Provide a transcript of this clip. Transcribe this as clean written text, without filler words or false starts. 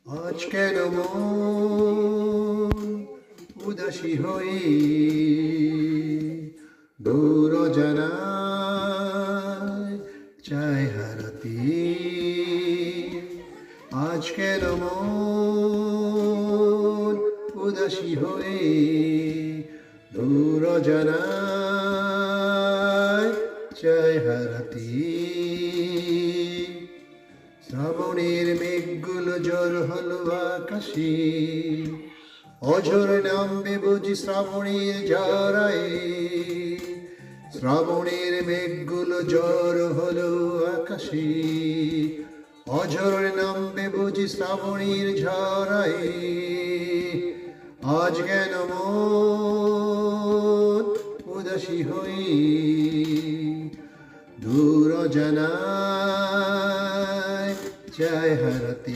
আজ কেন মন উদাসী হয়ে দূর জানায় চায় হারাতে। আজ কেন মন উদাসী হয়ে দূর জানায় চায় হারাতে। শ্রাবণের মেঘগুলো জ্বর হলো আকাশে, অঝোর নামবে বুঝি শ্রাবণের ঝরায়। শ্রাবণের মেঘগুলো জ্বর হলো আকাশে, অঝোর নামবে বুঝি শ্রাবণের ঝরায়। আজ কেন মন উদাসী হয়ে দূর জানায় চায় হারাতে।